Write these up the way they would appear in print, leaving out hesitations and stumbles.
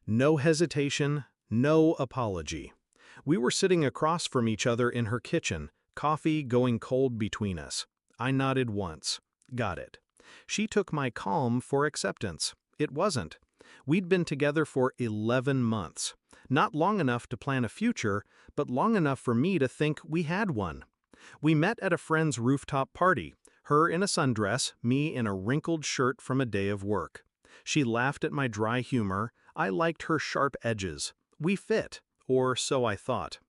No hesitation, no apology. We were sitting across from each other in her kitchen, coffee going cold between us. I nodded once. Got it. She took my calm for acceptance. It wasn't. We'd been together for 11 months. Not long enough to plan a future, but long enough for me to think we had one. We met at a friend's rooftop party, her in a sundress, me in a wrinkled shirt from a day of work. She laughed at my dry humor. I liked her sharp edges. We fit, or so I thought.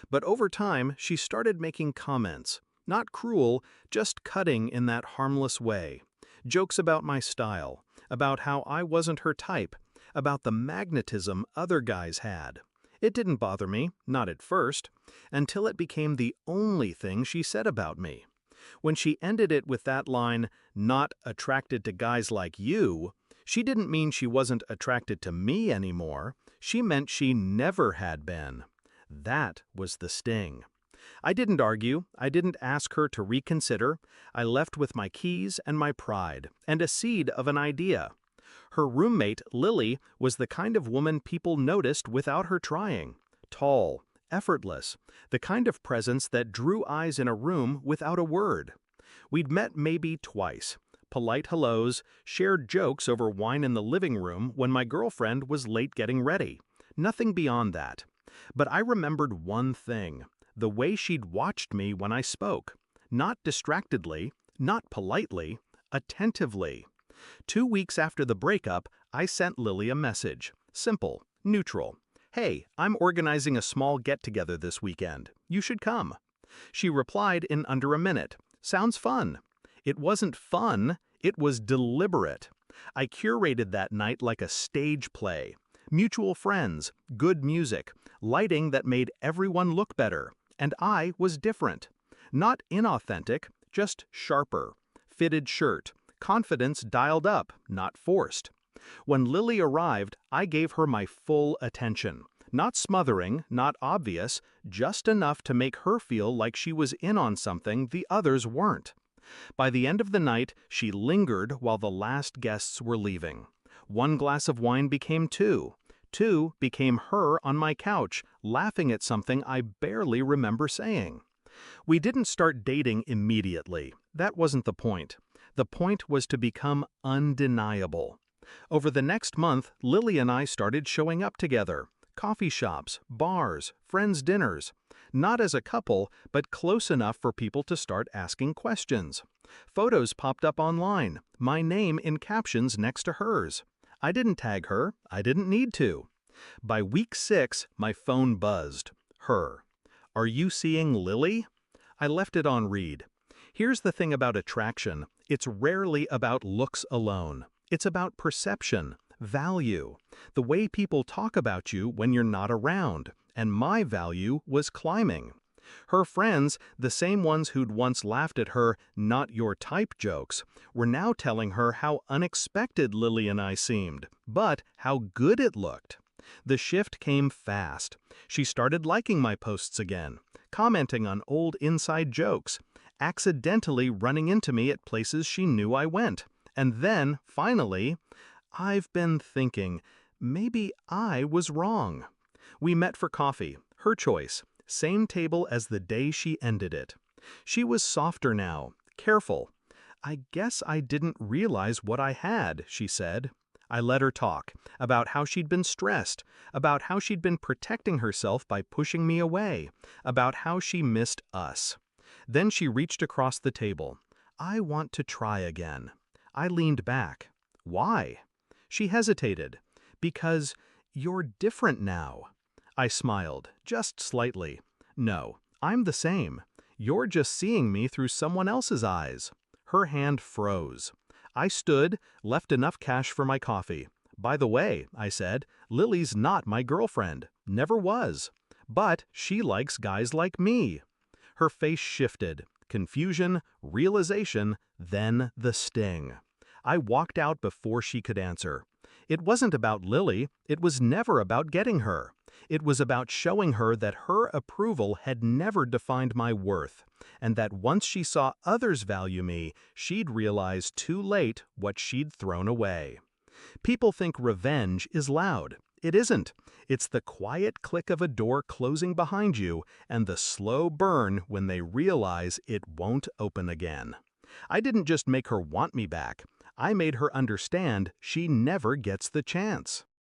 But over time, she started making comments. Not cruel, just cutting in that harmless way. Jokes about my style, about how I wasn't her type, about the magnetism other guys had. It didn't bother me, not at first, until it became the only thing she said about me. When she ended it with that line, "not attracted to guys like you," she didn't mean she wasn't attracted to me anymore. She meant she never had been. That was the sting. I didn't argue. I didn't ask her to reconsider. I left with my keys and my pride, and a seed of an idea. Her roommate, Lily, was the kind of woman people noticed without her trying. Tall, effortless, the kind of presence that drew eyes in a room without a word. We'd met maybe twice. Polite hellos, shared jokes over wine in the living room when my girlfriend was late getting ready. Nothing beyond that. But I remembered one thing, the way she'd watched me when I spoke. Not distractedly, not politely, attentively. 2 weeks after the breakup, I sent Lily a message. Simple, neutral. "Hey, I'm organizing a small get-together this weekend. You should come." She replied in under a minute. "Sounds fun." It wasn't fun, it was deliberate. I curated that night like a stage play. Mutual friends, good music, lighting that made everyone look better. And I was different. Not inauthentic, just sharper. Fitted shirt, confidence dialed up, not forced. When Lily arrived, I gave her my full attention. Not smothering, not obvious, just enough to make her feel like she was in on something the others weren't. By the end of the night, she lingered while the last guests were leaving. 1 glass of wine became 2. 2 became her on my couch, laughing at something I barely remember saying. We didn't start dating immediately. That wasn't the point. The point was to become undeniable. Over the next month, Lily and I started showing up together. Coffee shops, bars, friends' dinners. Not as a couple, but close enough for people to start asking questions. Photos popped up online, my name in captions next to hers. I didn't tag her, I didn't need to. By week 6, my phone buzzed. Her. "Are you seeing Lily?" I left it on read. Here's the thing about attraction. It's rarely about looks alone. It's about perception, value, the way people talk about you when you're not around, and my value was climbing. Her friends, the same ones who'd once laughed at her "not your type" jokes, were now telling her how unexpected Lily and I seemed, but how good it looked. The shift came fast. She started liking my posts again, commenting on old inside jokes, accidentally running into me at places she knew I went. And then, finally, I've been thinking, maybe I was wrong. We met for coffee, her choice, same table as the day she ended it. She was softer now, careful. "I guess I didn't realize what I had," she said. I let her talk, about how she'd been stressed, about how she'd been protecting herself by pushing me away, about how she missed us. Then she reached across the table. "I want to try again." I leaned back. "Why?" She hesitated. "Because you're different now." I smiled, just slightly. "No, I'm the same. You're just seeing me through someone else's eyes." Her hand froze. I stood, left enough cash for my coffee. "By the way," I said, "Lily's not my girlfriend. Never was. But she likes guys like me." Her face shifted. Confusion, realization, then the sting. I walked out before she could answer. It wasn't about Lily. It was never about getting her. It was about showing her that her approval had never defined my worth, and that once she saw others value me, she'd realize too late what she'd thrown away. People think revenge is loud. It isn't. It's the quiet click of a door closing behind you and the slow burn when they realize it won't open again. I didn't just make her want me back. I made her understand she never gets the chance.